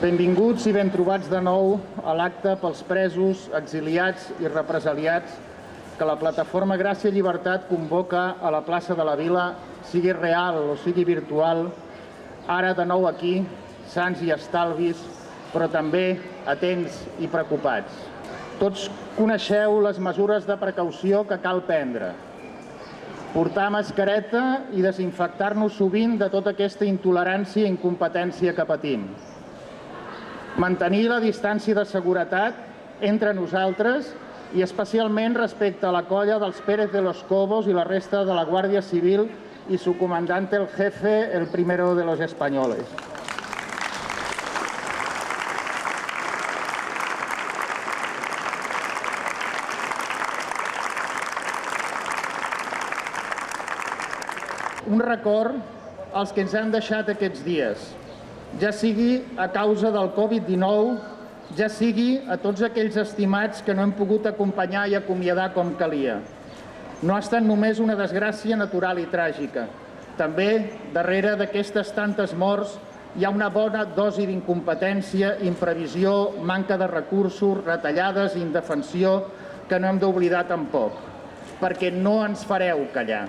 Benvinguts i ben trobats de nou a l'acte pels presos, exiliats i represaliats que la plataforma Gràcia i Llibertat convoca a la plaça de la Vila, sigui real o sigui virtual, ara de nou aquí, sans i estalvis, però també atents i preocupats. Tots coneixeu les mesures de precaució que cal prendre. Portar mascareta i desinfectar-nos sovint de tota aquesta intolerància i incompetència que patim. Mantenir la distància de seguretat entre nosaltres i especialment respecte a la colla dels Pérez de los Cobos i la resta de la Guàrdia Civil y su comandante el jefe, el primero de los españoles. Un record als que ens han deixat aquests dies, ja sigui a causa del Covid-19, ja sigui a tots aquells estimats que no hem pogut acompanyar i acomiadar com calia. No ha estat només una desgràcia natural i tràgica. També, darrere d'aquestes tantes morts, hi ha una bona dosi d'incompetència, imprevisió, manca de recursos, retallades i indefensió que no hem d'oblidar tampoc, perquè no ens fareu callar.